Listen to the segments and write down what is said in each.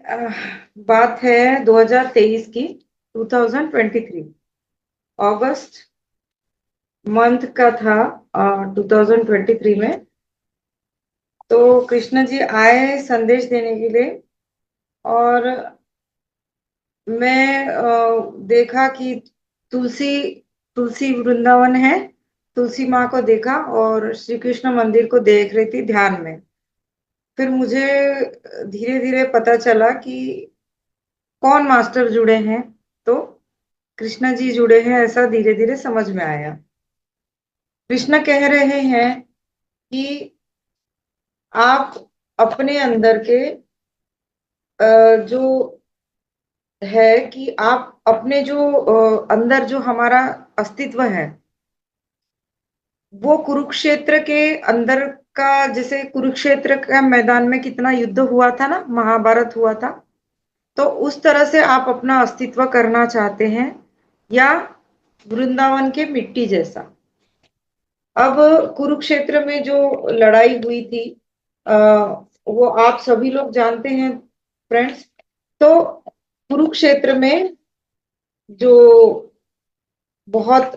बात है 2023 की, 2023 अगस्त मंथ का था। 2023 में तो कृष्ण जी आए संदेश देने के लिए। और मैं देखा कि तुलसी तुलसी वृंदावन है। तुलसी माँ को देखा और श्री कृष्ण मंदिर को देख रही थी ध्यान में। फिर मुझे धीरे धीरे पता चला कि कौन मास्टर जुड़े हैं। तो कृष्णा जी जुड़े हैं, ऐसा धीरे धीरे समझ में आया। कृष्ण कह रहे हैं कि आप अपने अंदर के जो है कि आप अपने जो अंदर जो हमारा अस्तित्व है, वो कुरुक्षेत्र के अंदर का, जैसे कुरुक्षेत्र का मैदान में कितना युद्ध हुआ था ना, महाभारत हुआ था, तो उस तरह से आप अपना अस्तित्व करना चाहते हैं, या वृंदावन के मिट्टी जैसा। अब कुरुक्षेत्र में जो लड़ाई हुई थी, आ, वो आप सभी लोग जानते हैं फ्रेंड्स। तो कुरुक्षेत्र में जो बहुत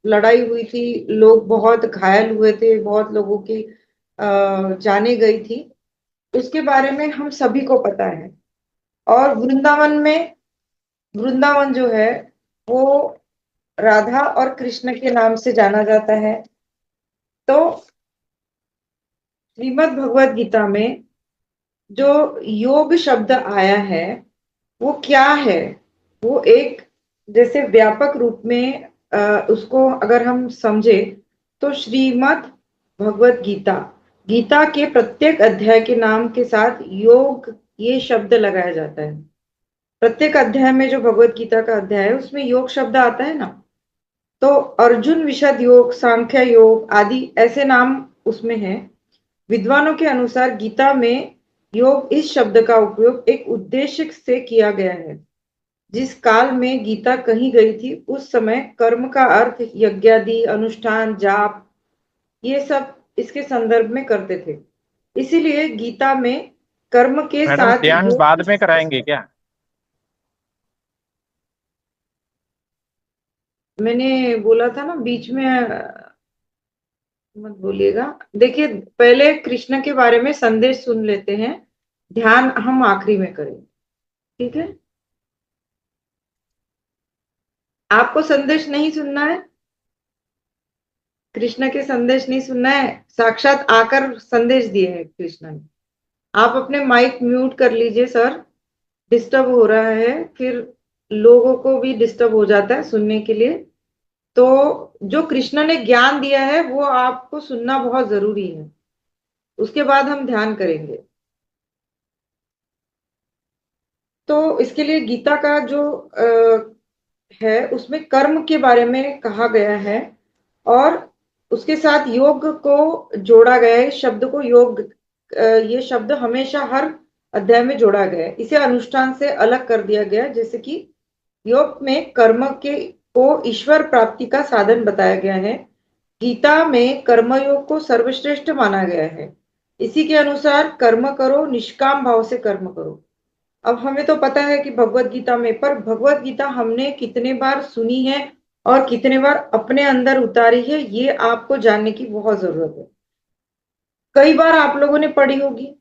लड़ाई हुई थी, लोग बहुत घायल हुए थे, बहुत लोगों की जाने गई थी, उसके बारे में हम सभी को पता है। और वृंदावन जो है वो राधा और कृष्ण के नाम से जाना जाता है। तो श्रीमद् भगवत गीता में जो योग शब्द आया है वो क्या है? वो एक, जैसे व्यापक रूप में उसको अगर हम समझे, तो श्रीमद् भगवत गीता, गीता के प्रत्येक अध्याय के नाम के साथ योग ये शब्द लगाया जाता है। प्रत्येक अध्याय में जो भगवत गीता का अध्याय है उसमें योग शब्द आता है ना। तो अर्जुन विशद योग, सांख्य योग आदि ऐसे नाम उसमें है। विद्वानों के अनुसार गीता में योग इस शब्द का उपयोग एक उद्देश्य से किया गया है। जिस काल में गीता कही गई थी उस समय कर्म का अर्थ यज्ञादि, अनुष्ठान, जाप, ये सब इसके संदर्भ में करते थे। इसीलिए गीता में कर्म के मैडम, साथ ध्यान योग। बाद में कराएंगे क्या? मैंने बोला था ना बीच में, मत बोलिएगा। देखिए, पहले कृष्ण के बारे में संदेश सुन लेते हैं, ध्यान हम आखिरी में करें। ठीक है? आपको संदेश नहीं सुनना है, कृष्ण के संदेश नहीं सुनना है, साक्षात आकर संदेश दिए हैं कृष्ण ने। आप अपने माइक म्यूट कर लीजिए सर, डिस्टर्ब हो रहा है, फिर लोगों को भी डिस्टर्ब हो जाता है सुनने के लिए। तो जो कृष्ण ने ज्ञान दिया है वो आपको सुनना बहुत जरूरी है, उसके बाद हम ध्यान करेंगे। तो इसके लिए गीता का जो है उसमें कर्म के बारे में कहा गया है, और उसके साथ योग को जोड़ा गया है। इस शब्द को योग, ये शब्द हमेशा हर अध्याय में जोड़ा गया है। इसे अनुष्ठान से अलग कर दिया गया है, जैसे कि योग में कर्म के को ईश्वर प्राप्ति का साधन बताया गया है। गीता में कर्मयोग को सर्वश्रेष्ठ माना गया है। इसी के अनुसार कर्म करो, निष्काम भाव से कर्म करो। अब हमें तो पता है कि भगवत गीता में, पर भगवत गीता हमने कितने बार सुनी है और कितने बार अपने अंदर उतारी है, ये आपको जानने की बहुत जरूरत है। कई बार आप लोगों ने पढ़ी होगी,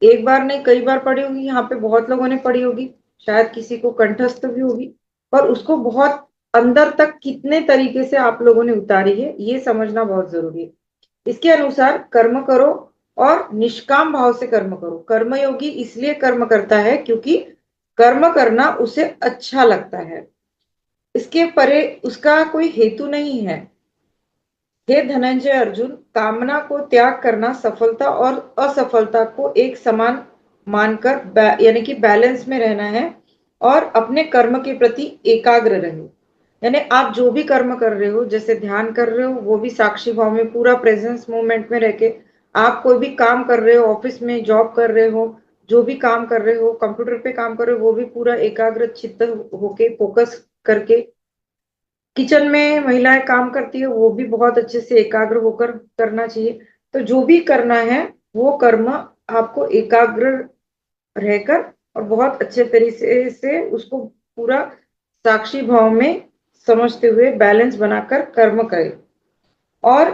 एक बार नहीं कई बार पढ़ी होगी, यहाँ पे बहुत लोगों ने पढ़ी होगी, शायद किसी को कंठस्थ भी होगी, पर उसको बहुत अंदर तक कितने तरीके से आप लोगों ने उतारी है ये समझना बहुत जरूरी है। इसके अनुसार कर्म करो और निष्काम भाव से कर्म करो। कर्मयोगी इसलिए कर्म करता है क्योंकि कर्म करना उसे अच्छा लगता है, इसके परे उसका कोई हेतु नहीं है। हे धनंजय अर्जुन, कामना को त्याग करना सफलता और असफलता को एक समान मानकर यानी कि बैलेंस में रहना है, और अपने कर्म के प्रति एकाग्र रहे। यानी आप जो भी कर्म कर रहे हो, जैसे ध्यान कर रहे हो, वो भी साक्षी भाव में पूरा प्रेजेंस मोमेंट में रह के। आप कोई भी काम कर रहे हो, ऑफिस में जॉब कर रहे हो, जो भी काम कर रहे हो, कंप्यूटर पे काम कर रहे हो, वो भी पूरा एकाग्र चित्त होके फोकस करके। किचन में महिलाएं काम करती है, वो भी बहुत अच्छे से एकाग्र होकर करना चाहिए। तो जो भी करना है वो कर्म आपको एकाग्र रहकर और बहुत अच्छे तरीके से उसको पूरा साक्षी भाव में समझते हुए बैलेंस बनाकर कर्म करे। और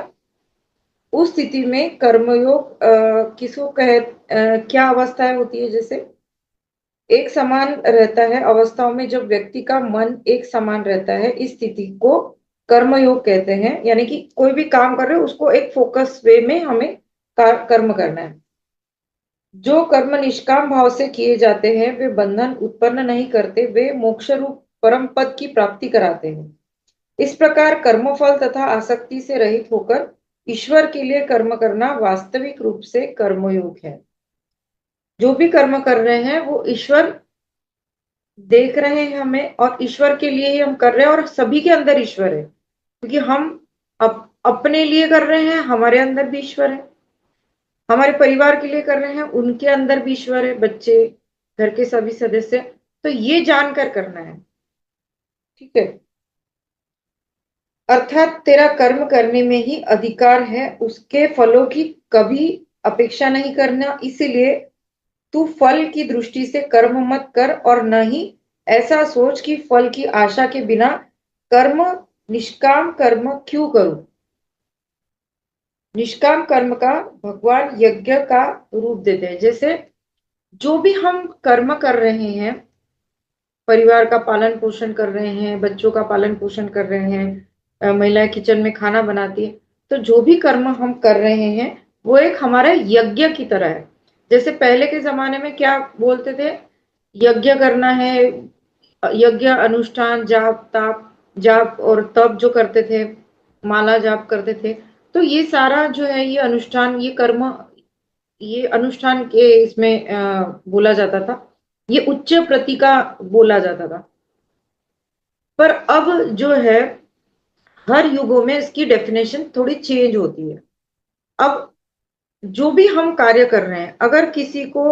उस स्थिति में कर्मयोग किसको क्या अवस्थाएं होती है, जैसे एक समान रहता है अवस्थाओं में, जब व्यक्ति का मन एक समान रहता है, इस स्थिति को कर्मयोग कहते हैं। यानी कि कोई भी काम कर रहे हो उसको एक फोकस वे में हमें कर्म करना है। जो कर्म निष्काम भाव से किए जाते हैं वे बंधन उत्पन्न नहीं करते, वे मोक्ष रूप परम पद की प्राप्ति कराते हैं। इस प्रकार कर्मफल तथा आसक्ति से रहित होकर ईश्वर के लिए कर्म करना वास्तविक रूप से कर्मयोग है। जो भी कर्म कर रहे हैं वो ईश्वर देख रहे हैं हमें, और ईश्वर के लिए ही हम कर रहे हैं, और सभी के अंदर ईश्वर है, क्योंकि हम अपने लिए कर रहे हैं, हमारे अंदर भी ईश्वर है। हमारे परिवार के लिए कर रहे हैं, उनके अंदर भी ईश्वर है, बच्चे, घर के सभी सदस्य। तो ये जानकर करना है, ठीक है। अर्थात तेरा कर्म करने में ही अधिकार है, उसके फलों की कभी अपेक्षा नहीं करना। इसीलिए तू फल की दृष्टि से कर्म मत कर, और न ही ऐसा सोच कि फल की आशा के बिना कर्म निष्काम कर्म क्यों करूं। निष्काम कर्म का भगवान यज्ञ का रूप देते हैं। जैसे जो भी हम कर्म कर रहे हैं, परिवार का पालन पोषण कर रहे हैं, बच्चों का पालन पोषण कर रहे हैं, महिलाएं किचन में खाना बनाती है, तो जो भी कर्म हम कर रहे हैं वो एक हमारा यज्ञ की तरह है। जैसे पहले के जमाने में क्या बोलते थे, यज्ञ करना है, यज्ञ अनुष्ठान जाप ताप, जाप और तप जो करते थे, माला जाप करते थे, तो ये सारा जो है ये अनुष्ठान, ये कर्म, ये अनुष्ठान के इसमें बोला जाता था, ये उच्च प्रति का बोला जाता था। पर अब जो है हर युगों में इसकी डेफिनेशन थोड़ी चेंज होती है। अब जो भी हम कार्य कर रहे हैं, अगर किसी को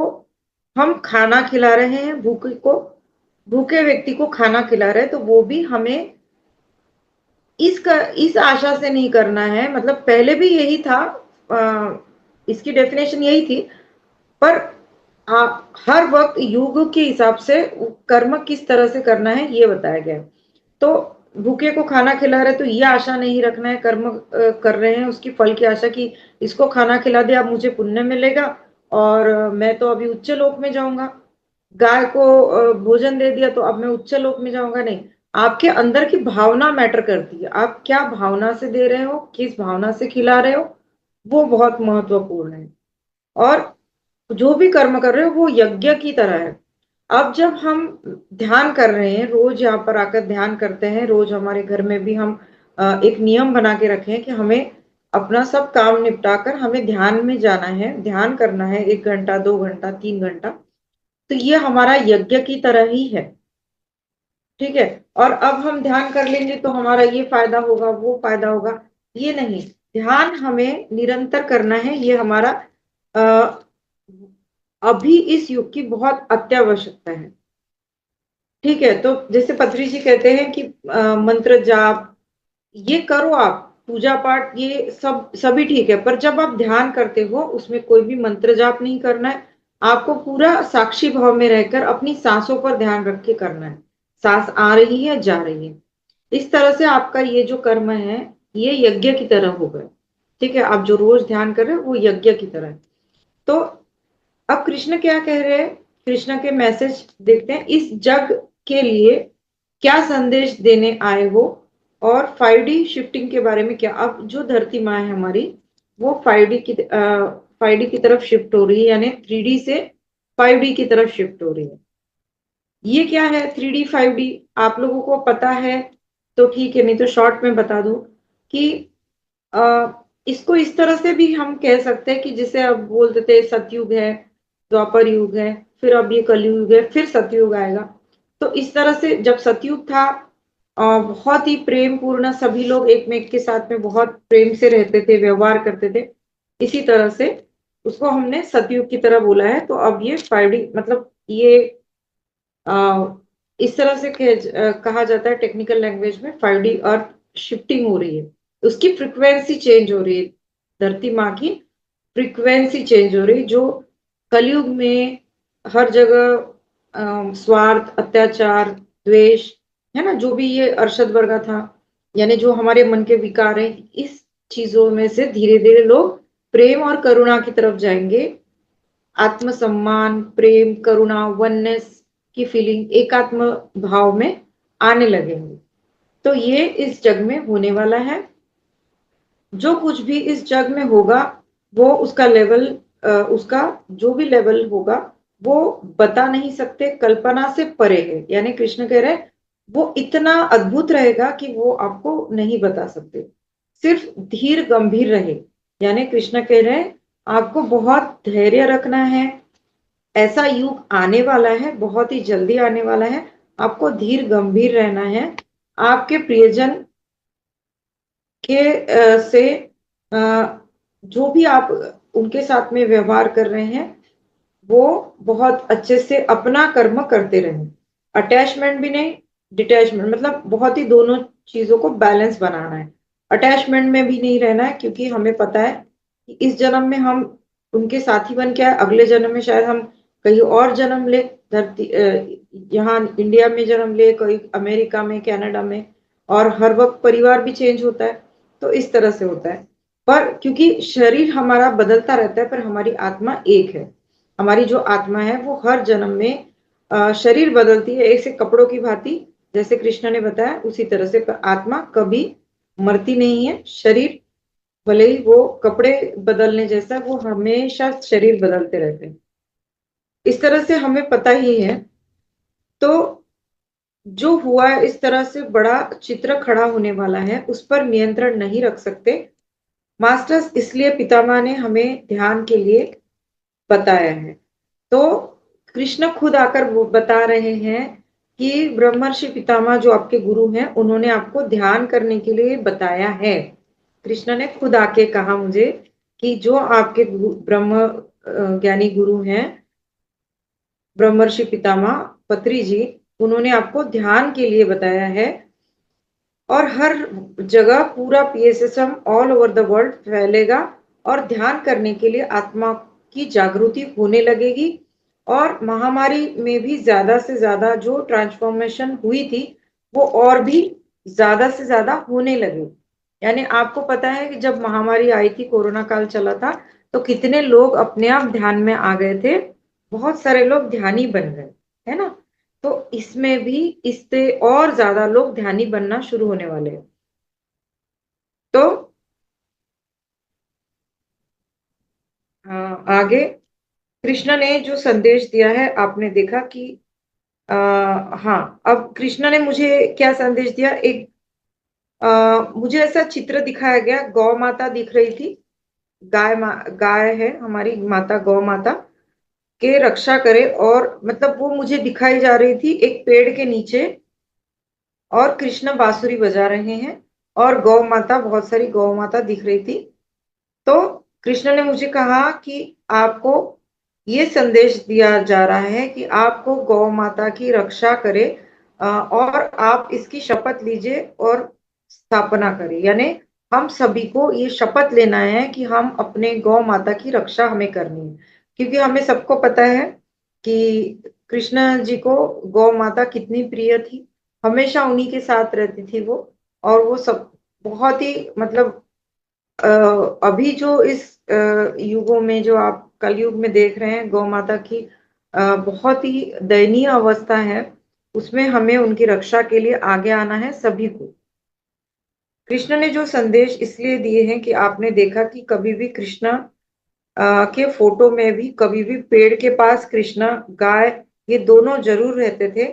हम खाना खिला रहे हैं, भूखे व्यक्ति को खाना खिला रहे हैं, तो वो भी हमें इस आशा से नहीं करना है। मतलब पहले भी यही था, इसकी डेफिनेशन यही थी, पर हर वक्त युग के हिसाब से कर्म किस तरह से करना है ये बताया गया। तो भूखे को खाना खिला रहे तो ये आशा नहीं रखना है, कर्म कर रहे हैं उसकी फल की आशा की, इसको खाना खिला दिया अब मुझे पुण्य मिलेगा और मैं तो अभी उच्च लोक में जाऊंगा। गाय को भोजन दे दिया तो अब मैं उच्च लोक में जाऊंगा, नहीं। आपके अंदर की भावना मैटर करती है, आप क्या भावना से दे रहे हो, किस भावना से खिला रहे हो, वो बहुत महत्वपूर्ण है। और जो भी कर्म कर रहे हो वो यज्ञ की तरह है। अब जब हम ध्यान कर रहे हैं, रोज यहाँ पर आकर ध्यान करते हैं, रोज हमारे घर में भी हम एक नियम बना के रखे हैं कि हमें अपना सब काम निपटा कर हमें ध्यान में जाना है, ध्यान करना है, 1 घंटा 2 घंटा 3 घंटा। तो ये हमारा यज्ञ की तरह ही है, ठीक है। और अब हम ध्यान कर लेंगे तो हमारा ये फायदा होगा वो फायदा होगा, ये नहीं। ध्यान हमें निरंतर करना है, ये हमारा अ, अभी इस युग की बहुत अत्यावश्यकता है, ठीक है। तो जैसे पत्री जी कहते हैं कि मंत्र जाप ये करो, आप पूजा पाठ ये सब सभी ठीक है, पर जब आप ध्यान करते हो उसमें कोई भी मंत्र जाप नहीं करना है। आपको पूरा साक्षी भाव में रहकर अपनी सांसों पर ध्यान रख के करना है, सांस आ रही है जा रही है। इस तरह से आपका ये जो कर्म है ये यज्ञ की तरह हो गए, ठीक है। आप जो रोज ध्यान कर रहे हो वो यज्ञ की तरह है। तो अब कृष्ण क्या कह रहे हैं, कृष्ण के मैसेज देखते हैं, इस जग के लिए क्या संदेश देने आए हो, और 5D शिफ्टिंग के बारे में क्या। अब जो धरती माँ है हमारी वो 5D की तरफ शिफ्ट हो रही है, यानी 3D से 5D की तरफ शिफ्ट हो रही है। ये क्या है 3D 5D, आप लोगों को पता है तो ठीक है, नहीं तो शॉर्ट में बता दूं कि इसको इस तरह से भी हम कह सकते हैं कि जिसे अब बोलते थे सतयुग है, द्वापर युग है, फिर अब ये कलयुग है, फिर सतयुग आएगा। तो इस तरह से जब सतयुग था बहुत ही प्रेम पूर्ण, सभी लोग एक में के साथ में बहुत प्रेम से रहते थे, व्यवहार करते थे, इसी तरह से उसको हमने सतयुग की तरह बोला है। तो अब ये 5D मतलब ये इस तरह से कहा जाता है टेक्निकल लैंग्वेज में, 5D अर्थ शिफ्टिंग हो रही है, उसकी फ्रिक्वेंसी चेंज हो रही है, धरती माँ की फ्रीक्वेंसी चेंज हो रही, जो कलयुग में हर जगह स्वार्थ, अत्याचार, द्वेष, है ना, जो भी ये अरशद वर्गा था, यानी जो हमारे मन के विकार हैं, इस चीजों में से धीरे धीरे लोग प्रेम और करुणा की तरफ जाएंगे। आत्मसम्मान, प्रेम, करुणा, वननेस की फीलिंग एकात्म भाव में आने लगेंगे। तो ये इस जग में होने वाला है। जो कुछ भी इस जग में होगा वो उसका लेवल, उसका जो भी लेवल होगा वो बता नहीं सकते, कल्पना से परे है। यानी कृष्ण कह रहे हैं वो इतना अद्भुत रहेगा कि वो आपको नहीं बता सकते। सिर्फ धीर गंभीर रहे। यानी कृष्ण कह रहे हैं आपको बहुत धैर्य रखना है। ऐसा युग आने वाला है, बहुत ही जल्दी आने वाला है। आपको धीर गंभीर रहना है। आपके प्रियजन के से जो भी आप उनके साथ में व्यवहार कर रहे हैं वो बहुत अच्छे से अपना कर्म करते रहें। अटैचमेंट भी नहीं, डिटैचमेंट, मतलब बहुत ही दोनों चीजों को बैलेंस बनाना है। अटैचमेंट में भी नहीं रहना है, क्योंकि हमें पता है कि इस जन्म में हम उनके साथी बन के आए, अगले जन्म में शायद हम कहीं और जन्म ले, धरती यहाँ इंडिया में जन्म ले, कोई अमेरिका में, कनाडा में। और हर वक्त परिवार भी चेंज होता है, तो इस तरह से होता है। पर क्योंकि शरीर हमारा बदलता रहता है पर हमारी आत्मा एक है। हमारी जो आत्मा है वो हर जन्म में शरीर बदलती है, एक से कपड़ों की भांति। जैसे कृष्ण ने बताया उसी तरह से आत्मा कभी मरती नहीं है। शरीर भले ही वो कपड़े बदलने जैसा, वो हमेशा शरीर बदलते रहते हैं। इस तरह से हमें पता ही है। तो जो हुआ है इस तरह से बड़ा चित्र खड़ा होने वाला है, उस पर नियंत्रण नहीं रख सकते मास्टर्स। इसलिए पितामह ने हमें ध्यान के लिए बताया है। तो कृष्ण खुद आकर वो बता रहे हैं कि ब्रह्मर्षि पितामह जो आपके गुरु हैं उन्होंने आपको ध्यान करने के लिए बताया है। कृष्ण ने खुद आके कहा मुझे कि जो आपके ब्रह्म ज्ञानी गुरु हैं, ब्रह्मर्षि पितामह पत्री जी, उन्होंने आपको ध्यान के लिए बताया है। और हर जगह पूरा PSSM all over the world फैलेगा और ध्यान करने के लिए आत्मा की जागृति होने लगेगी। और महामारी में भी ज्यादा से ज्यादा जो ट्रांसफॉर्मेशन हुई थी वो और भी ज्यादा से ज्यादा होने लगे। यानी आपको पता है कि जब महामारी आई थी, कोरोना काल चला था, तो कितने लोग अपने आप ध्यान में आ गए थे। बहुत सारे लोग ध्यानी बन गए, है ना। तो इसमें भी इससे और ज्यादा लोग ध्यानी बनना शुरू होने वाले हैं। तो आगे कृष्ण ने जो संदेश दिया है आपने देखा कि हाँ, अब कृष्ण ने मुझे क्या संदेश दिया। एक मुझे ऐसा चित्र दिखाया गया, गौ माता दिख रही थी। गाय है हमारी माता, गौ माता के रक्षा करे। और मतलब वो मुझे दिखाई जा रही थी एक पेड़ के नीचे, और कृष्ण बांसुरी बजा रहे हैं, और गौ माता, बहुत सारी गौ माता दिख रही थी। तो कृष्ण ने मुझे कहा कि आपको ये संदेश दिया जा रहा है कि आपको गौ माता की रक्षा करे, और आप इसकी शपथ लीजिए और स्थापना करें। यानी हम सभी को ये शपथ लेना है कि हम अपने गौ माता की रक्षा हमें करनी है। क्योंकि हमें सबको पता है कि कृष्ण जी को गौ माता कितनी प्रिय थी। हमेशा उन्हीं के साथ रहती थी वो। और वो सब बहुत ही मतलब अ, अभी जो इस युगों में जो आप कलयुग में देख रहे हैं, गौ माता की बहुत ही दयनीय अवस्था है। उसमें हमें उनकी रक्षा के लिए आगे आना है सभी को। कृष्ण ने जो संदेश इसलिए दिए हैं कि आपने देखा कि कभी भी कृष्ण के फोटो में भी कभी भी पेड़ के पास कृष्ण, गाय, ये दोनों जरूर रहते थे।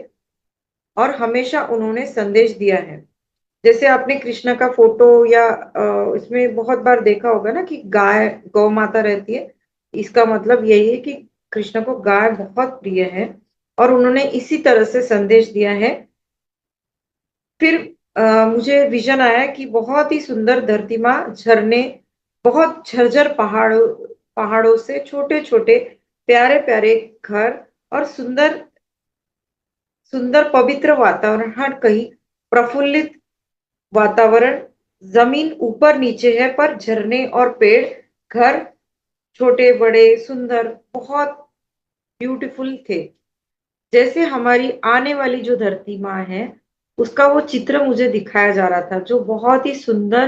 और हमेशा उन्होंने संदेश दिया है। जैसे आपने कृष्ण का फोटो या इसमें बहुत बार देखा होगा ना कि गाय, गौ माता रहती है। इसका मतलब यही है कि कृष्ण को गाय बहुत प्रिय है, और उन्होंने इसी तरह से संदेश दिया है। फिर मुझे विजन आया कि बहुत ही सुंदर धरती माँ, झरने, बहुत झरझर पहाड़ों से छोटे छोटे प्यारे प्यारे घर, और सुंदर सुंदर पवित्र वातावरण, हर कहीं प्रफुल्लित वातावरण। जमीन ऊपर नीचे है पर झरने और पेड़, घर छोटे बड़े सुंदर, बहुत ब्यूटीफुल थे। जैसे हमारी आने वाली जो धरती माँ है, उसका वो चित्र मुझे दिखाया जा रहा था, जो बहुत ही सुंदर,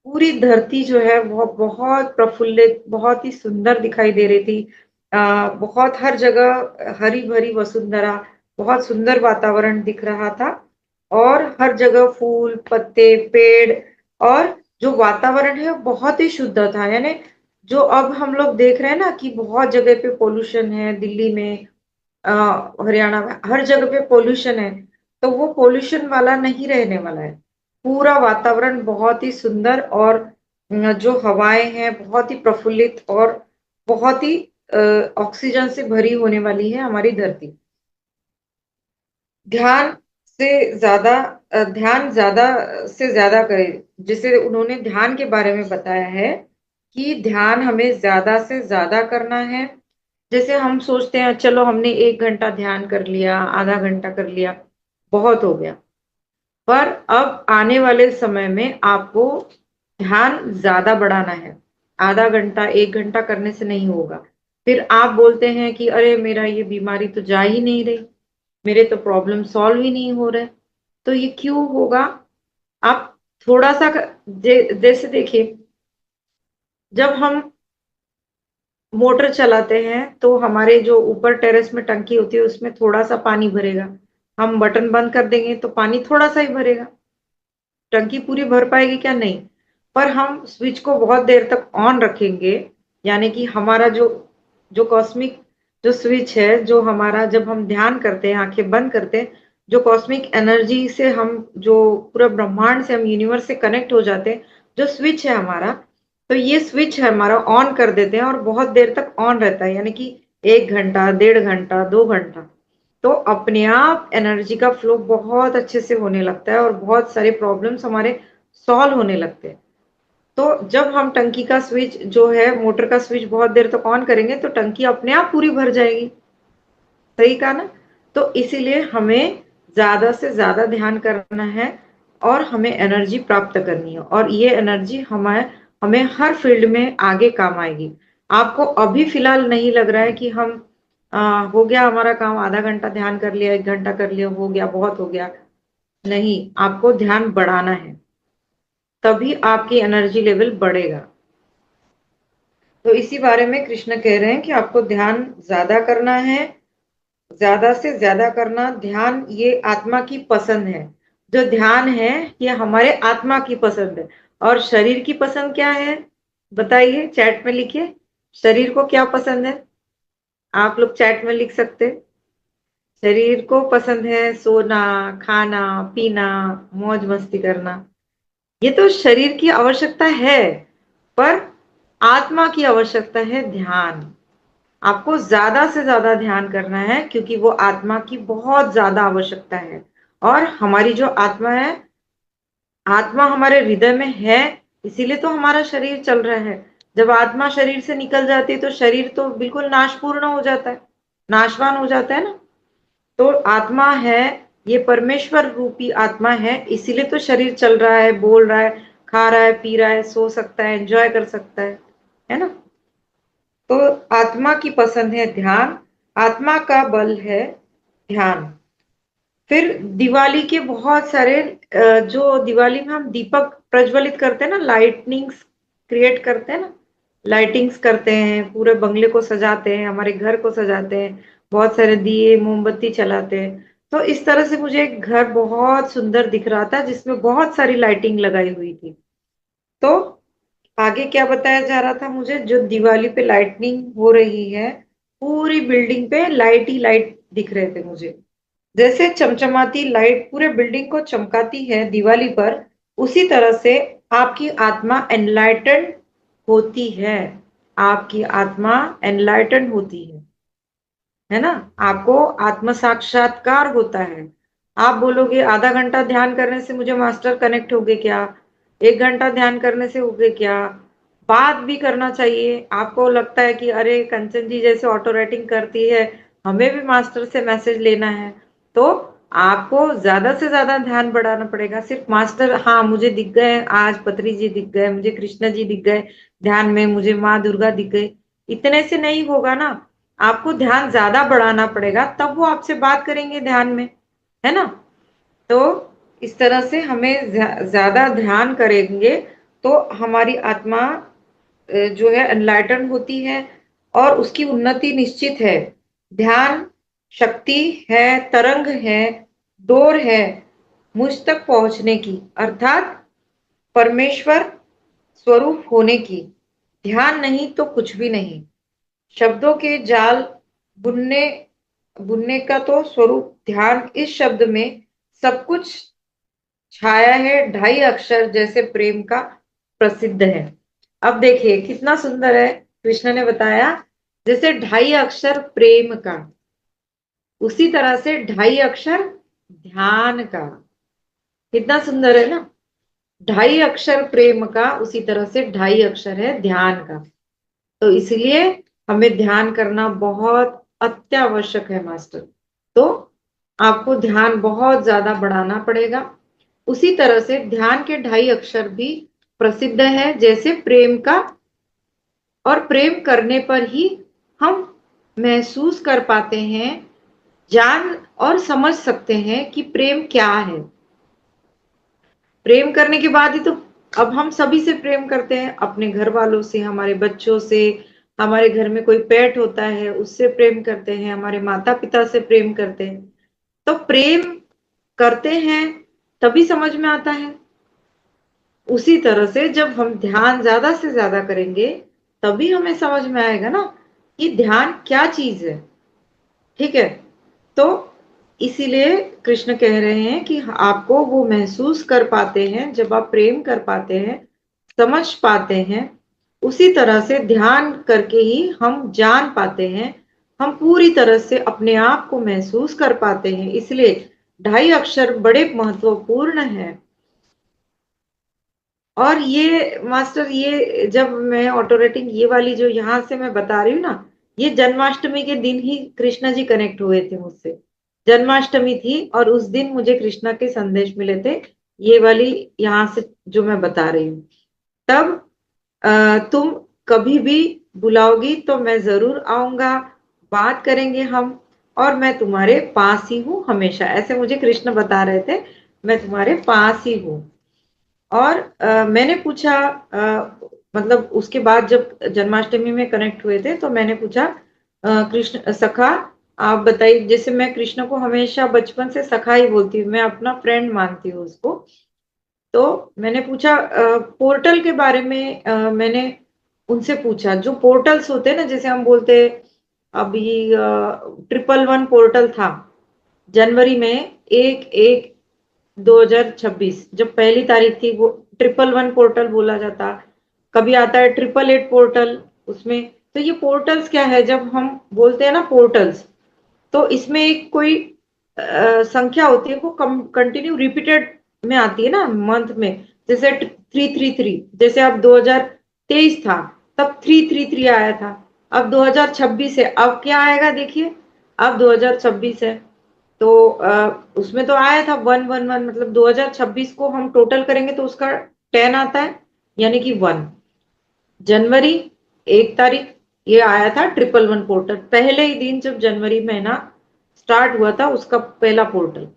पूरी धरती जो है वो बहुत प्रफुल्लित, बहुत ही सुंदर दिखाई दे रही थी। बहुत हर जगह हरी भरी वसुंधरा, बहुत सुंदर वातावरण दिख रहा था। और हर जगह फूल, पत्ते, पेड़, और जो वातावरण है वो बहुत ही शुद्ध था। यानी जो अब हम लोग देख रहे हैं ना कि बहुत जगह पे पोल्यूशन है, दिल्ली में, हरियाणा में, हर जगह पे पोल्यूशन है, तो वो पोल्यूशन वाला नहीं रहने वाला है। पूरा वातावरण बहुत ही सुंदर, और जो हवाएं हैं बहुत ही प्रफुल्लित, और बहुत ही ऑक्सीजन से भरी होने वाली है हमारी धरती। ध्यान से ज्यादा ध्यान ज्यादा से ज्यादा करें। जैसे उन्होंने ध्यान के बारे में बताया है कि ध्यान हमें ज्यादा से ज्यादा करना है। जैसे हम सोचते हैं चलो हमने 1 घंटा ध्यान कर लिया, आधा घंटा कर लिया, बहुत हो गया। पर अब आने वाले समय में आपको ध्यान ज्यादा बढ़ाना है। आधा घंटा 1 घंटा करने से नहीं होगा। फिर आप बोलते हैं कि अरे मेरा ये बीमारी तो जा ही नहीं रही, मेरे तो प्रॉब्लम सॉल्व ही नहीं हो रहे। तो ये क्यों होगा? आप थोड़ा सा जैसे देखिए, जब हम मोटर चलाते हैं तो हमारे जो ऊपर टेरेस में टंकी होती है उसमें थोड़ा सा पानी भरेगा। हम बटन बंद कर देंगे तो पानी थोड़ा सा ही भरेगा। टंकी पूरी भर पाएगी क्या? नहीं। पर हम स्विच को बहुत देर तक ऑन रखेंगे, यानी कि हमारा जो जो कॉस्मिक जो स्विच है, जो हमारा, जब हम ध्यान करते हैं, आंखें बंद करते हैं, जो कॉस्मिक एनर्जी से हम, जो पूरा ब्रह्मांड से, हम यूनिवर्स से कनेक्ट हो जाते हैं, जो स्विच है हमारा, तो ये स्विच है हमारा, ऑन कर देते हैं और बहुत देर तक ऑन रहता है, यानी कि 1 घंटा, 1.5 घंटा, 2 घंटा। तो अपने आप एनर्जी का फ्लो बहुत अच्छे से होने लगता है और बहुत सारे प्रॉब्लम्स हमारे सॉल्व होने लगते हैं। तो जब हम टंकी का स्विच जो है, मोटर का स्विच बहुत देर तक ऑन करेंगे तो टंकी अपने आप पूरी भर जाएगी। सही कहा ना? तो इसीलिए हमें ज्यादा से ज्यादा ध्यान करना है और हमें एनर्जी प्राप्त करनी है, और ये एनर्जी हमें हमें हर फील्ड में आगे काम आएगी। आपको अभी फिलहाल नहीं लग रहा है कि हम हो गया हमारा काम, आधा घंटा ध्यान कर लिया, 1 घंटा कर लिया, हो गया, बहुत हो गया। नहीं, आपको ध्यान बढ़ाना है, तभी आपकी एनर्जी लेवल बढ़ेगा। तो इसी बारे में कृष्ण कह रहे हैं कि आपको ध्यान ज्यादा करना है, ज्यादा से ज्यादा करना। ध्यान ये आत्मा की पसंद है। जो ध्यान है ये हमारे आत्मा की पसंद है। और शरीर की पसंद क्या है? बताइए, चैट में लिखिए। शरीर को क्या पसंद है? आप लोग चैट में लिख सकते हैं। शरीर को पसंद है सोना, खाना, पीना, मौज मस्ती करना। ये तो शरीर की आवश्यकता है, पर आत्मा की आवश्यकता है ध्यान। आपको ज्यादा से ज्यादा ध्यान करना है, क्योंकि वो आत्मा की बहुत ज्यादा आवश्यकता है। और हमारी जो आत्मा है, आत्मा हमारे हृदय में है, इसीलिए तो हमारा शरीर चल रहा है। जब आत्मा शरीर से निकल जाती है तो शरीर तो बिल्कुल नाशपूर्ण हो जाता है, नाशवान हो जाता है ना। तो आत्मा है, ये परमेश्वर रूपी आत्मा है, इसीलिए तो शरीर चल रहा है, बोल रहा है, खा रहा है, पी रहा है, सो सकता है, एंजॉय कर सकता है ना। तो आत्मा की पसंद है ध्यान, आत्मा का बल है ध्यान। फिर दिवाली के बहुत सारे जो दिवाली में हम दीपक प्रज्वलित करते हैं ना, लाइटनिंग्स क्रिएट करते हैं ना, लाइटिंग्स करते हैं, पूरे बंगले को सजाते हैं, हमारे घर को सजाते हैं, बहुत सारे दिए मोमबत्ती चलाते हैं। तो इस तरह से मुझे एक घर बहुत सुंदर दिख रहा था जिसमें बहुत सारी लाइटिंग लगाई हुई थी। तो आगे क्या बताया जा रहा था मुझे, जो दिवाली पे लाइटनिंग हो रही है, पूरी बिल्डिंग पे लाइट ही लाइट दिख रहे थे मुझे। जैसे चमचमाती लाइट पूरे बिल्डिंग को चमकाती है दिवाली पर, उसी तरह से आपकी आत्मा एनलाइटन होती है। आपकी आत्मा एनलाइटन होती है ना। आपको आत्म साक्षात्कार होता है। आप बोलोगे आधा घंटा ध्यान करने से मुझे मास्टर कनेक्ट हो गए क्या? 1 घंटा ध्यान करने से हो गए क्या? बात भी करना चाहिए। आपको लगता है कि अरे कंचन जी जैसे ऑटो राइटिंग करती है, हमें भी मास्टर से मैसेज लेना है, तो आपको ज्यादा से ज्यादा ध्यान बढ़ाना पड़ेगा। सिर्फ मास्टर, हाँ मुझे दिख गए, आज पत्री जी दिख गए, मुझे कृष्ण जी दिख गए ध्यान में, मुझे माँ दुर्गा दिख गई, इतने से नहीं होगा ना। आपको ध्यान ज्यादा बढ़ाना पड़ेगा, तब वो आपसे बात करेंगे ध्यान में, है ना। तो इस तरह से हमें ज्यादा ध्यान करेंगे तो हमारी आत्मा जो है एनलाइटन होती है और उसकी उन्नति निश्चित है। ध्यान शक्ति है, तरंग है, डोर है मुझ तक पहुंचने की, अर्थात परमेश्वर स्वरूप होने की। ध्यान नहीं तो कुछ भी नहीं। शब्दों के जाल बुनने बुनने का तो स्वरूप ध्यान। इस शब्द में सब कुछ छाया है, 2.5 अक्षर जैसे प्रेम का प्रसिद्ध है। अब देखिए कितना सुंदर है, कृष्ण ने बताया जैसे 2.5 अक्षर प्रेम का, उसी तरह से 2.5 अक्षर ध्यान का। कितना सुंदर है ना। 2.5 अक्षर प्रेम का, उसी तरह से 2.5 अक्षर है ध्यान का। तो इसलिए हमें ध्यान करना बहुत अत्यावश्यक है मास्टर। तो आपको ध्यान बहुत ज्यादा बढ़ाना पड़ेगा। उसी तरह से ध्यान के 2.5 अक्षर भी प्रसिद्ध है जैसे प्रेम का, और प्रेम करने पर ही हम महसूस कर पाते हैं, जान और समझ सकते हैं कि प्रेम क्या है। प्रेम करने के बाद ही तो, अब हम सभी से प्रेम करते हैं, अपने घर वालों से, हमारे बच्चों से, हमारे घर में कोई पेट होता है उससे प्रेम करते हैं, हमारे माता पिता से प्रेम करते हैं। तो प्रेम करते हैं तभी समझ में आता है। उसी तरह से जब हम ध्यान ज्यादा से ज्यादा करेंगे तभी हमें समझ में आएगा ना कि ध्यान क्या चीज है। ठीक है। तो इसीलिए कृष्ण कह रहे हैं कि आपको वो महसूस कर पाते हैं जब आप प्रेम कर पाते हैं, समझ पाते हैं। उसी तरह से ध्यान करके ही हम जान पाते हैं, हम पूरी तरह से अपने आप को महसूस कर पाते हैं। इसलिए 2.5 अक्षर बड़े महत्वपूर्ण है। और ये मास्टर, ये जब मैं ऑटो रेटिंग ये वाली जो यहाँ से मैं बता रही हूँ ना, ये जन्माष्टमी के दिन ही कृष्णा जी कनेक्ट हुए थे मुझसे। जन्माष्टमी थी और उस दिन मुझे कृष्णा के संदेश मिले थे, ये वाली यहाँ से जो मैं बता रही हूँ। तब तुम कभी भी बुलाओगी तो मैं जरूर आऊंगा, बात करेंगे हम, और मैं तुम्हारे पास ही हूँ हमेशा, ऐसे मुझे कृष्ण बता रहे थे, मैं तुम्हारे पास ही हूँ। और मैंने पूछा, मतलब उसके बाद जब जन्माष्टमी में कनेक्ट हुए थे तो मैंने पूछा, कृष्ण सखा आप बताइए, जैसे मैं कृष्ण को हमेशा बचपन से सखा ही बोलती हूँ, मैं अपना फ्रेंड मानती हूँ उसको। तो मैंने पूछा पोर्टल के बारे में, मैंने उनसे पूछा जो पोर्टल्स होते हैं ना, जैसे हम बोलते हैं अभी 111 पोर्टल था जनवरी में, 1/1/2026 जब पहली तारीख थी, वो 111 पोर्टल बोला जाता। कभी आता है 888 पोर्टल उसमें। तो ये पोर्टल्स क्या है, जब हम बोलते हैं ना पोर्टल्स, तो इसमें एक कोई संख्या होती है, वो कंटिन्यू रिपीटेड में आती है ना मंथ में। जैसे 333, जैसे अब 2023 था तब 333 आया था, अब 2026 है, अब क्या आएगा देखिए, अब 2026 है। तो उसमें तो आया था 111, मतलब 2026 को हम टोटल करेंगे तो उसका 10 आता है, यानी कि 1 जनवरी 1 तारीख, ये आया था 111 पोर्टल, पहले ही दिन जब जनवरी महीना स्टार्ट हुआ था उसका पहला पोर्टल।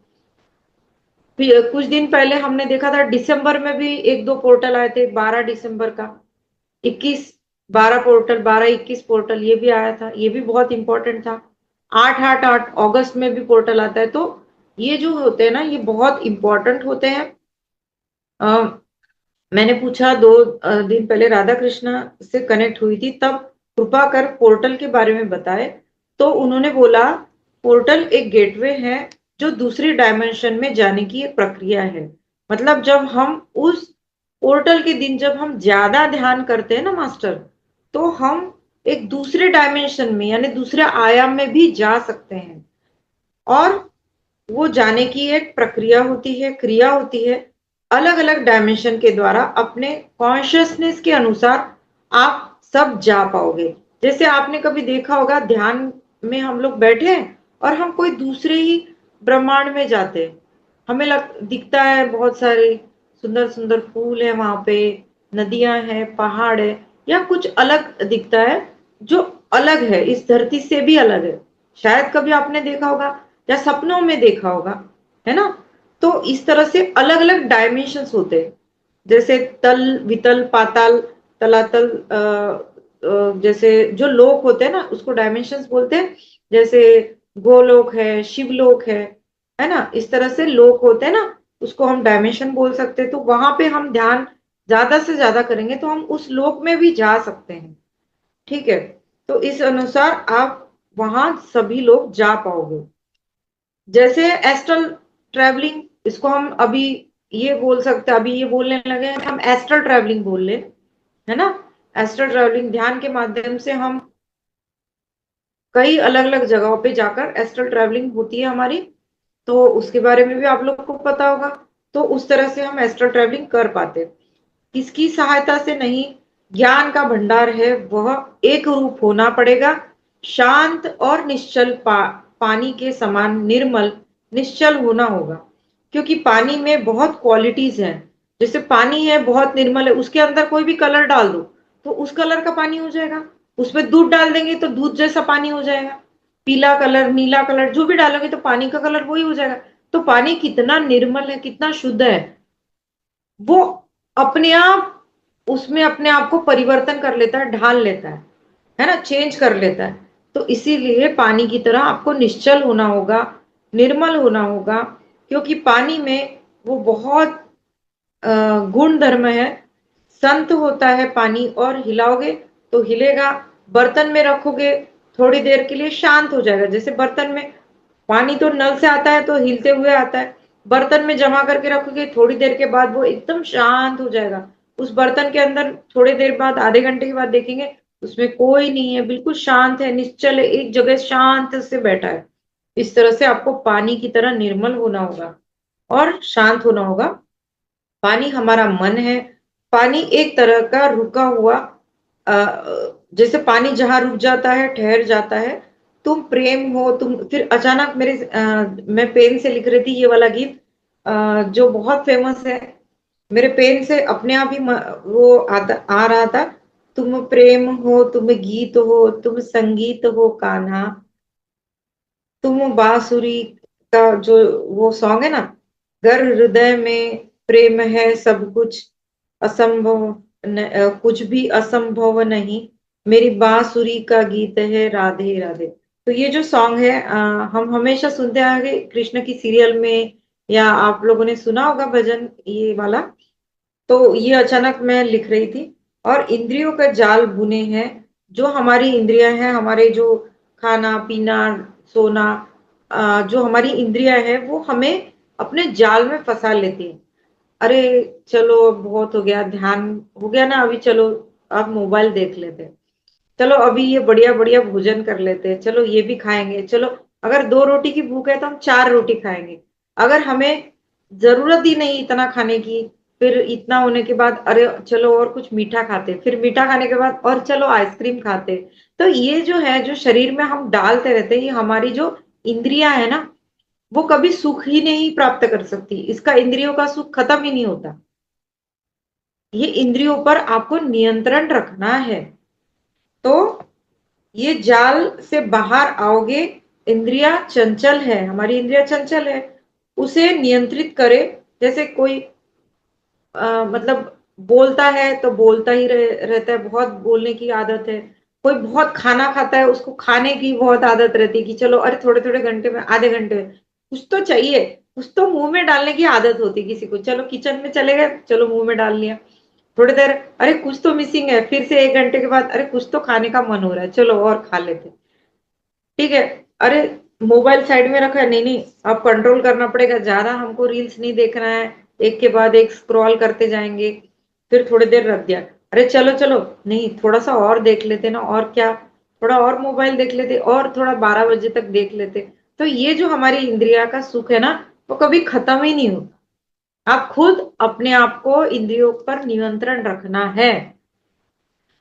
फिर कुछ दिन पहले हमने देखा था दिसंबर में भी एक दो पोर्टल आए थे, 12 दिसंबर का, 21, 12 पोर्टल, 12-21 पोर्टल ये भी आया था, ये भी बहुत इंपॉर्टेंट था। 8-8-8 अगस्त में भी पोर्टल आता है। तो ये जो होते हैं ना, ये बहुत इंपॉर्टेंट होते हैं। मैंने पूछा 2 दिन पहले राधा कृष्ण से कनेक्ट हुई थी, तब कृपा कर पोर्टल के बारे में बताए। तो उन्होंने बोला पोर्टल एक गेटवे है जो दूसरी डायमेंशन में जाने की एक प्रक्रिया है। मतलब जब हम उस पोर्टल के दिन जब हम ज्यादा ध्यान करते हैं ना मास्टर, तो हम एक दूसरे डायमेंशन में यानी दूसरे आयाम में भी जा सकते हैं। और वो जाने की एक प्रक्रिया होती है, क्रिया होती है। अलग अलग डायमेंशन के द्वारा अपने कॉन्शियसनेस के अनुसार आप सब जा पाओगे। जैसे आपने कभी देखा होगा ध्यान में हम लोग बैठे हैं और हम कोई दूसरे ही ब्रह्मांड में जाते हैं। हमें दिखता है बहुत सारे सुंदर सुंदर फूल है वहां पे, नदियां हैं, पहाड़ है, या कुछ अलग दिखता है जो अलग है, इस धरती से भी अलग है। शायद कभी आपने देखा होगा या सपनों में देखा होगा, है ना। तो इस तरह से अलग अलग डायमेंशंस होते हैं, जैसे तल, वितल, पाताल, तलातल, जैसे जो लोक होते हैं ना उसको डायमेंशंस बोलते हैं। जैसे गोलोक है, शिवलोक है ना। इस तरह से लोक होते हैं ना, उसको हम डायमेंशन बोल सकते हैं। तो वहां पे हम ध्यान ज्यादा से ज्यादा करेंगे तो हम उस लोक में भी जा सकते हैं। ठीक है, तो इस अनुसार आप वहां सभी लोग जा पाओगे। जैसे एस्ट्रल ट्रैवलिंग, इसको हम अभी ये बोल सकते हैं, अभी ये बोलने लगे हैं कि हम एस्ट्रल ट्रैवलिंग बोल ले, है ना। एस्ट्रल ट्रैवलिंग ध्यान के माध्यम से हम कई अलग अलग जगहों पे जाकर एस्ट्रल ट्रैवलिंग होती है हमारी। तो उसके बारे में भी आप लोग को पता होगा। तो उस तरह से हम एस्ट्रल ट्रैवलिंग कर पाते। किसकी सहायता से नहीं, ज्ञान का भंडार है वह एक रूप होना पड़ेगा। शांत और निश्चल पानी के समान निर्मल निश्चल होना होगा। क्योंकि पानी में बहुत क्वालिटीज हैं। जैसे पानी है बहुत निर्मल है, उसके अंदर कोई भी कलर डाल दो तो उस कलर का पानी हो जाएगा। उसमें दूध डाल देंगे तो दूध जैसा पानी हो जाएगा। पीला कलर, नीला कलर, जो भी डालोगे तो पानी का कलर वही हो जाएगा। तो पानी कितना निर्मल है, कितना शुद्ध है, वो अपने आप उसमें अपने आप को परिवर्तन कर लेता है, ढाल लेता है ना, चेंज कर लेता है। तो इसीलिए पानी की तरह आपको निश्चल होना होगा, निर्मल होना होगा। क्योंकि पानी में वो बहुत गुण धर्म है। संत होता है पानी, और हिलाओगे तो हिलेगा। बर्तन में रखोगे थोड़ी देर के लिए शांत हो जाएगा। जैसे बर्तन में पानी तो नल से आता है तो हिलते हुए आता है, बर्तन में जमा करके रखोगे थोड़ी देर के बाद वो एकदम शांत हो जाएगा। उस बर्तन के अंदर थोड़ी देर बाद, आधे घंटे के बाद देखेंगे उसमें कोई नहीं है, बिल्कुल शांत है, निश्चल है, एक जगह शांत से बैठा है। इस तरह से आपको पानी की तरह निर्मल होना होगा और शांत होना होगा। पानी हमारा मन है। पानी एक तरह का रुका हुआ, जैसे पानी जहां रुक जाता है, ठहर जाता है। तुम प्रेम हो, तुम फिर अचानक मेरे मैं पेन से लिख रही थी ये वाला गीत, जो बहुत फेमस है। मेरे पेन से अपने आप ही वो आ रहा था। तुम प्रेम हो, तुम गीत हो, तुम संगीत हो कान्हा, तुम बांसुरी का जो वो सॉन्ग है ना, गर हृदय में प्रेम है सब कुछ असंभव कुछ भी असंभव नहीं, मेरी बांसुरी का गीत है राधे राधे। तो ये जो सॉन्ग है हम हमेशा सुनते आए कृष्ण की सीरियल में, या आप लोगों ने सुना होगा भजन ये वाला। तो ये अचानक मैं लिख रही थी। और इंद्रियों का जाल बुने हैं, जो हमारी इंद्रियां हैं, हमारे जो खाना पीना, सोना, जो हमारी इंद्रियां हैं वो हमें अपने जाल में फंसा लेती हैं। अरे चलो अब बहुत हो गया, ध्यान हो गया ना, अभी चलो अब मोबाइल देख लेते हैं, चलो अभी ये बढ़िया बढ़िया भोजन कर लेते हैं, चलो ये भी खाएंगे, चलो अगर 2 रोटी की भूख है तो हम 4 रोटी खाएंगे। अगर हमें जरूरत ही नहीं इतना खाने की, फिर इतना होने के बाद अरे चलो और कुछ मीठा खाते, फिर मीठा खाने के बाद और चलो आइसक्रीम खाते। तो ये जो है, जो शरीर में हम डालते रहते हैं, ये हमारी जो इंद्रियां है ना, वो कभी सुख ही नहीं प्राप्त कर सकती। इसका इंद्रियों का सुख खत्म ही नहीं होता। ये इंद्रियों पर आपको नियंत्रण रखना है। तो ये जाल से बाहर आओगे। इंद्रिया चंचल है, हमारी इंद्रिया चंचल है, उसे नियंत्रित करे। जैसे कोई मतलब बोलता है तो बोलता ही रहता है, बहुत बोलने की आदत है। कोई बहुत खाना खाता है, उसको खाने की बहुत आदत रहती है कि चलो अरे थोड़े थोड़े घंटे में, आधे घंटे में कुछ तो चाहिए, कुछ तो मुंह में डालने की आदत होती है किसी को। चलो किचन में चले गए, चलो मुंह में डाल लिया। थोड़ी देर अरे कुछ तो मिसिंग है, फिर से 1 घंटे के बाद अरे कुछ तो खाने का मन हो रहा है, चलो और खा लेते। ठीक है, अरे मोबाइल साइड में रखा है, नहीं नहीं अब कंट्रोल करना पड़ेगा, ज्यादा हमको रील्स नहीं देखना है, एक के बाद एक स्क्रॉल करते जाएंगे। फिर थोड़ी देर रख दिया, अरे चलो चलो नहीं थोड़ा सा और देख लेते ना, और क्या, थोड़ा और मोबाइल देख लेते, और थोड़ा 12 बजे तक देख लेते। तो ये जो हमारी इंद्रिया का सुख है ना, वो कभी खत्म ही नहीं होता। आप खुद अपने आप को इंद्रियों पर नियंत्रण रखना है।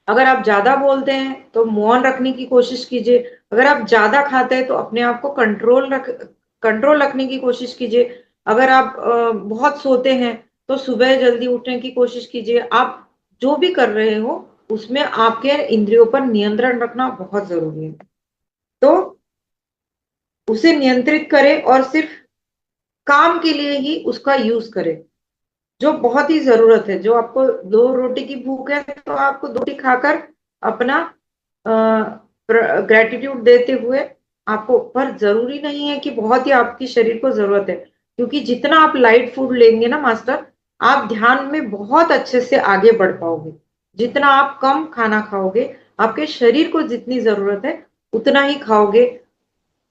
अगर आप ज्यादा बोलते हैं तो मौन रखने की कोशिश कीजिए। अगर आप ज्यादा खाते हैं तो अपने आप को कंट्रोल रखने की कोशिश कीजिए। अगर आप बहुत सोते हैं तो सुबह जल्दी उठने की कोशिश कीजिए। आप जो भी कर रहे हो उसमें आपके इंद्रियों पर नियंत्रण रखना बहुत जरूरी है। तो उसे नियंत्रित करें और सिर्फ काम के लिए ही उसका यूज करें, जो बहुत ही जरूरत है। जो आपको दो रोटी की भूख है तो आपको दो रोटी खाकर अपना ग्रेटिट्यूड देते हुए आपको, पर जरूरी नहीं है कि बहुत ही आपकी शरीर को जरूरत है, क्योंकि जितना आप लाइट फूड लेंगे ना मास्टर, आप ध्यान में बहुत अच्छे से आगे बढ़ पाओगे। जितना आप कम खाना खाओगे, आपके शरीर को जितनी जरूरत है उतना ही खाओगे।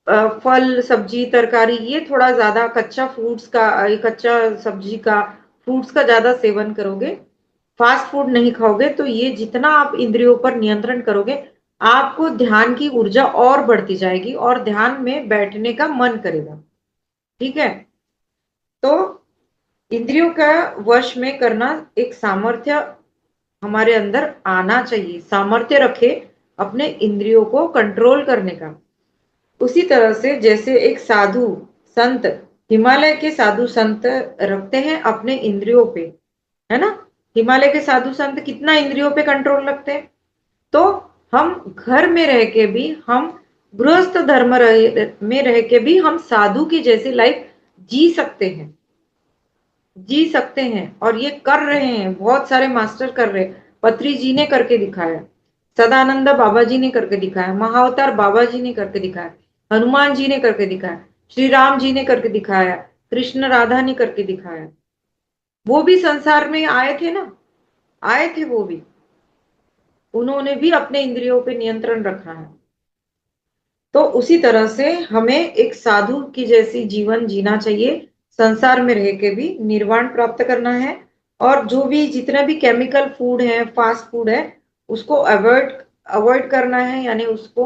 फल सब्जी तरकारी ये थोड़ा ज्यादा, कच्चा फ्रूट्स का, कच्चा सब्जी का, फ्रूट्स का ज्यादा सेवन करोगे, फास्ट फूड नहीं खाओगे, तो ये जितना आप इंद्रियों पर नियंत्रण करोगे, आपको ध्यान की ऊर्जा और बढ़ती जाएगी और ध्यान में बैठने का मन करेगा। ठीक है। तो इंद्रियों का वश में करना एक सामर्थ्य हमारे अंदर आना चाहिए, सामर्थ्य रखे अपने इंद्रियों को कंट्रोल करने का। उसी तरह से जैसे एक साधु संत, हिमालय के साधु संत रखते हैं अपने इंद्रियों पे, है ना। हिमालय के साधु संत कितना इंद्रियों पे कंट्रोल रखते हैं। तो हम घर में रह के भी, हम गृहस्थ धर्म में रह के भी हम साधु की जैसी लाइफ जी सकते हैं, जी सकते हैं। और ये कर रहे हैं, बहुत सारे मास्टर कर रहे हैं। पत्री जी ने करके दिखाया, सदानंद बाबा जी ने करके दिखाया, महाअवतार बाबा जी ने करके दिखाया, हनुमान जी ने करके दिखाया, श्री राम जी ने करके दिखाया, कृष्ण राधा ने करके दिखाया। वो भी संसार में आए थे ना, आए थे वो भी, उन्होंने भी अपने इंद्रियों पे नियंत्रण रखा है। तो उसी तरह से हमें एक साधु की जैसी जीवन जीना चाहिए, संसार में रह के भी निर्वाण प्राप्त करना है। और जो भी जितना भी केमिकल फूड है, फास्ट फूड है, उसको अवॉइड अवॉइड करना है, यानी उसको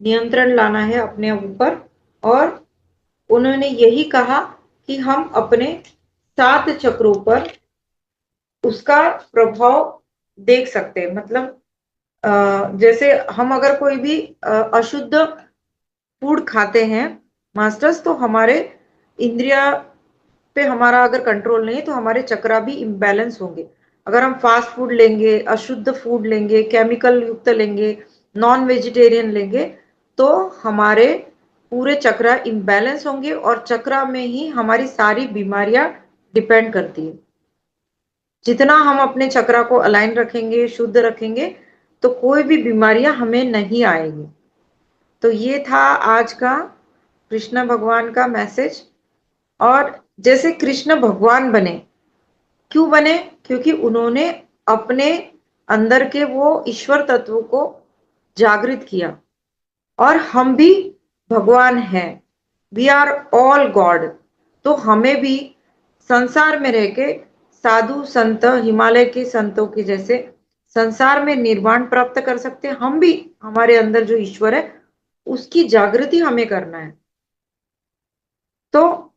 नियंत्रण लाना है अपने ऊपर। और उन्होंने यही कहा कि हम अपने 7 चक्रों पर उसका प्रभाव देख सकते हैं। मतलब जैसे हम अगर कोई भी अशुद्ध फूड खाते हैं मास्टर्स, तो हमारे इंद्रिया पे हमारा अगर कंट्रोल नहीं तो हमारे चक्रा भी इम्बैलेंस होंगे। अगर हम फास्ट फूड लेंगे, अशुद्ध फूड लेंगे, केमिकल युक्त लेंगे, नॉन वेजिटेरियन लेंगे, तो हमारे पूरे चक्रा इम्बैलेंस होंगे और चक्रा में ही हमारी सारी बीमारियां डिपेंड करती है। जितना हम अपने चक्रा को अलाइन रखेंगे, शुद्ध रखेंगे, तो कोई भी बीमारियां हमें नहीं आएगी। तो ये था आज का कृष्ण भगवान का मैसेज। और जैसे कृष्ण भगवान बने, क्यों बने? क्योंकि उन्होंने अपने अंदर के वो ईश्वर तत्व को जागृत किया। और हम भी भगवान हैं, वी आर ऑल गॉड। तो हमें भी संसार में रह के साधु संत, हिमालय के संतों के जैसे संसार में निर्वाण प्राप्त कर सकते हैं। हम भी, हमारे अंदर जो ईश्वर है उसकी जागृति हमें करना है। तो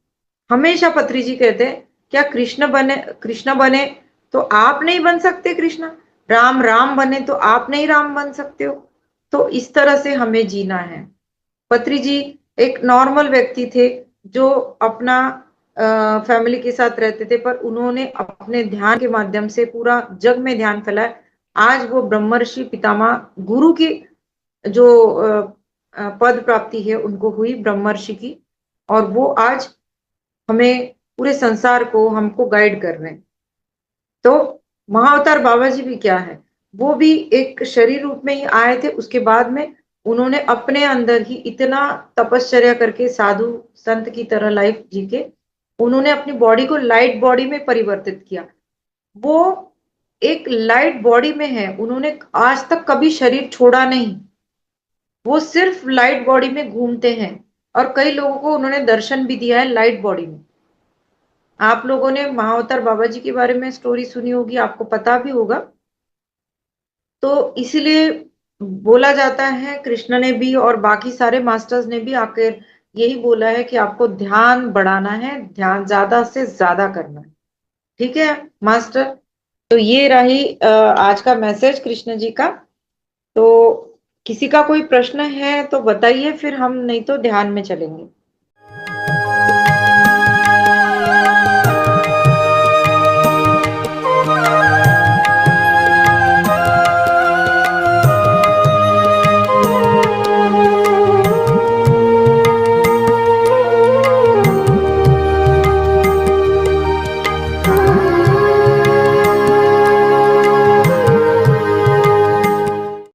हमेशा पत्री जी कहते हैं, क्या कृष्ण बने तो आप नहीं बन सकते कृष्ण, राम राम बने तो आप नहीं राम बन सकते हो। तो इस तरह से हमें जीना है। पत्री जी एक नॉर्मल व्यक्ति थे, जो अपना फैमिली के साथ रहते थे, पर उन्होंने अपने ध्यान के माध्यम से पूरा जग में ध्यान फैलाया। आज वो ब्रह्मर्षि पितामह गुरु की जो पद प्राप्ति है उनको हुई, ब्रह्मर्षि की। और वो आज हमें पूरे संसार को हमको गाइड कर रहे हैं। तो महाअवतार बाबा जी भी क्या है, वो भी एक शरीर रूप में ही आए थे। उसके बाद में उन्होंने अपने अंदर ही इतना तपश्चर्या करके साधु संत की तरह लाइफ जी के उन्होंने अपनी बॉडी को लाइट बॉडी में परिवर्तित किया। वो एक लाइट बॉडी में है, उन्होंने आज तक कभी शरीर छोड़ा नहीं, वो सिर्फ लाइट बॉडी में घूमते हैं। और कई लोगों को उन्होंने दर्शन भी दिया है लाइट बॉडी में। आप लोगों ने महाअवतार बाबा जी के बारे में स्टोरी सुनी होगी, आपको पता भी होगा। तो इसीलिए बोला जाता है, कृष्ण ने भी और बाकी सारे मास्टर्स ने भी आकर यही बोला है कि आपको ध्यान बढ़ाना है, ध्यान ज्यादा से ज्यादा करना है। ठीक है मास्टर। तो ये रही आज का मैसेज कृष्ण जी का। तो किसी का कोई प्रश्न है तो बताइए, फिर हम नहीं तो ध्यान में चलेंगे।